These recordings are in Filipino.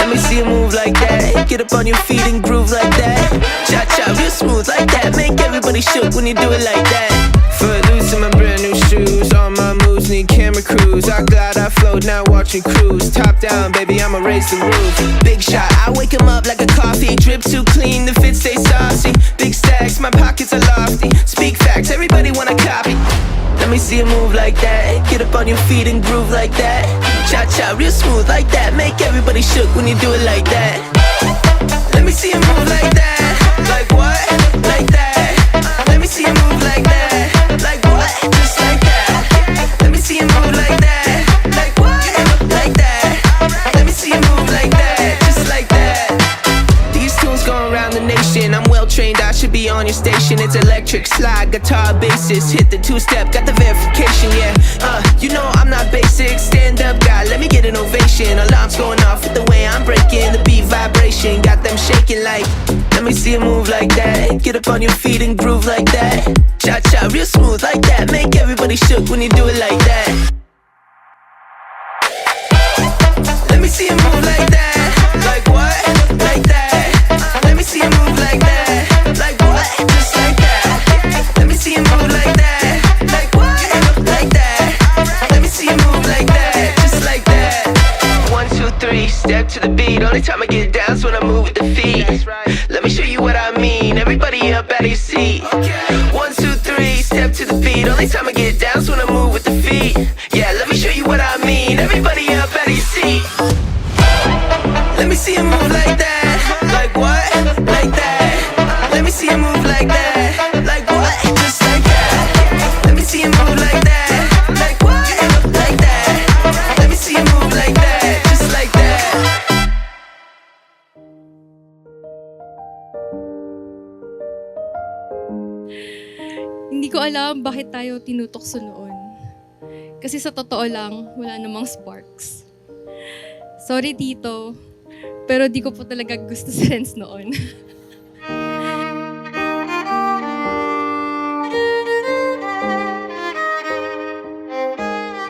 Let me see you move like that. Get up on your feet and groove like that. Cha-cha, real smooth like that. Make everybody shook when you do it like that. Footloose in my brand new shoes. All my moves need camera crews. I glide, I float, now watch me cruise. Top down, baby, I'ma raise the roof. Big shot, I wake 'em up like a coffee. Drip too clean, the fit stay saucy. Big stacks, my pockets are lofty. Speak facts, everybody wanna copy. Let me see you move like that. Get up on your feet and groove like that. Cha-cha, real smooth like that. Make everybody shook when you do it like that. Let me see you move like that. Like what? Like that. Let me see you move like that. Like what? Just like that. Let me see you move like that. Like what? Like that. Let me see you move like that. Just like that. These tunes going around the nation. I'm well trained, I should be on your station. It's electric, slide, guitar, bassist. Hit the two-step, got the verification, yeah. You know I'm not basic, stand up guy, let me get an ovation. Alarms going off with the way I'm breaking. The beat vibration, got them shaking like. Let me see you move like that. Get up on your feet and groove like that. Cha-cha, real smooth like that. Make everybody shook when you do it like that. Let me see you move like that. Like what? Like that. Let me see you move like that. Like what? Just like that. Let me see you move like that. Like what? Like that. Let me see you move like that. Just like that. 1, 2, 3, step to the beat. Only time I get down is when I move with the feet. Let me show you what I mean. Everybody up out of your seat. 1, 2, 3, step to the beat. Only time I get down is when I move with the feet. Yeah, let me show you what I mean. Everybody up out of your seat. Let me see you move like that. Like what? Like that. Let me see you move like that. Like what? Just like that. Let me see you move like that. Like what? Like that. Let me see you move like that. Just like that. Hindi ko alam bakit tayo tinutokso noon. Kasi sa totoo lang, wala namang sparks. Sorry, Tito. Pero di ko po talaga gusto si Renz noon.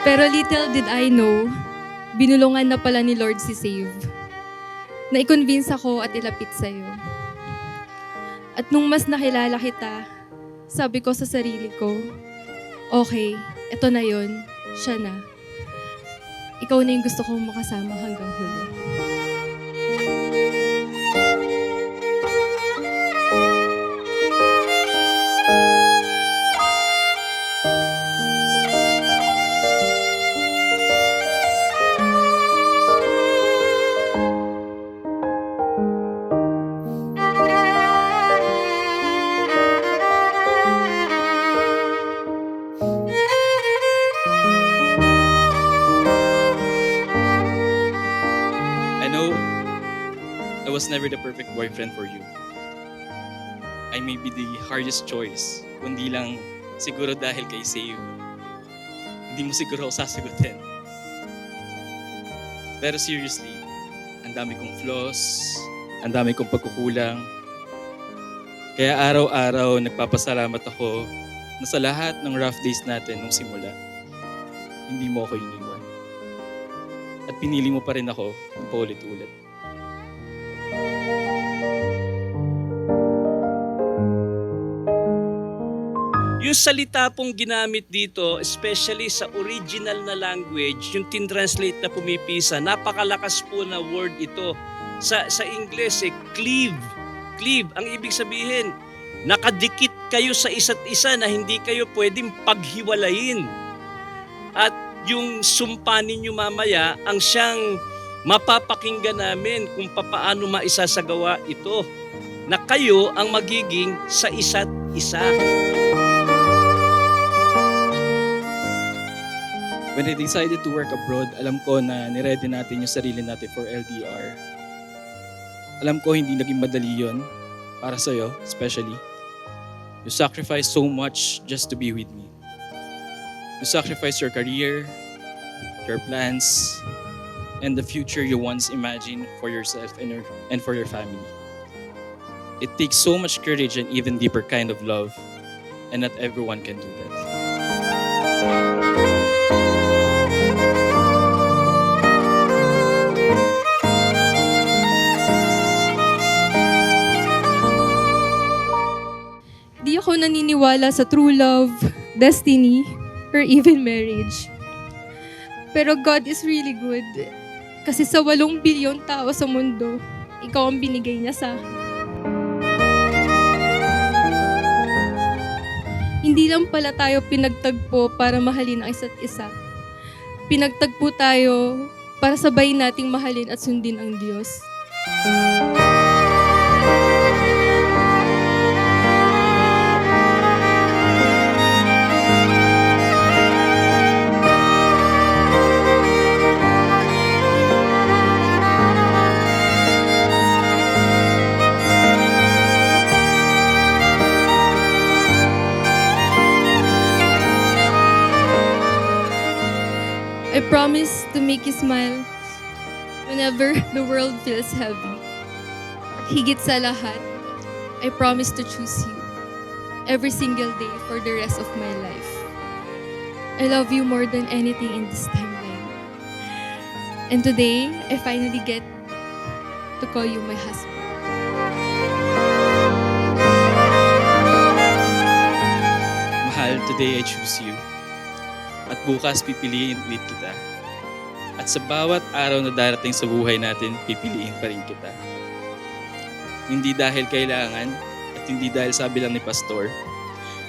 Pero little did I know, binulungan na pala ni Lord si Save. Na-convince ako at ilapit sa'yo. At nung mas nakilala kita, sabi ko sa sarili ko, okay, eto na yon, siya na. Ikaw na yung gusto kong makasama hanggang huli. I was never the perfect boyfriend for you. I may be the hardest choice, kundi lang siguro dahil kay Save. Hindi mo siguro ako sasagutin. Pero seriously, ang dami kong flaws, ang dami kong pagkukulang. Kaya araw-araw nagpapasalamat ako na sa lahat ng rough days natin nung simula, hindi mo ako iniwan. At pinili mo pa rin ako ng paulit-ulit. Yung salita pong ginamit dito, especially sa original na language, yung tin-translate na pumipisa, napakalakas po na word ito. Sa English, cleave. Cleave, ang ibig sabihin, nakadikit kayo sa isa't isa na hindi kayo pwedeng paghiwalayin. At yung sumpa ninyo mamaya, ang siyang mapapakinggan namin kung papaano maisasagawa ito, na kayo ang magiging sa isa't isa. When I decided to work abroad, alam ko na niready natin yung sarili natin for LDR. Alam ko hindi naging madali yun para sa'yo, especially. You sacrificed so much just to be with me. You sacrificed your career, your plans, and the future you once imagined for yourself and for your family. It takes so much courage and even deeper kind of love, and not everyone can do that. naniniwala sa true love, destiny, or even marriage. Pero God is really good. Kasi sa 8 bilyon tao sa mundo, ikaw ang binigay niya sa akin. Hindi lang pala tayo pinagtagpo para mahalin ang isa't isa. Pinagtagpo tayo para sabay nating mahalin at sundin ang Diyos. I promise to make you smile whenever the world feels heavy. Higit sa lahat, I promise to choose you every single day for the rest of my life. I love you more than anything in this timeline. And today, I finally get to call you my husband. Mahal, today I choose you. At bukas pipiliin ulit kita. At sa bawat araw na darating sa buhay natin, pipiliin pa rin kita. Hindi dahil kailangan at hindi dahil sabi lang ni Pastor,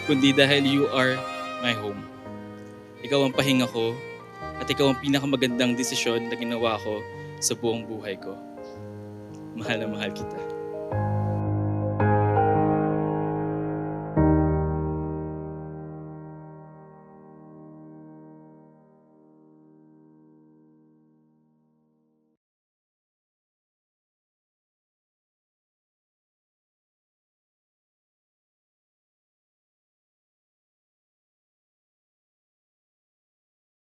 kundi dahil you are my home. Ikaw ang pahinga ko at ikaw ang pinakamagandang desisyon na ginawa ko sa buong buhay ko. Mahal na mahal kita.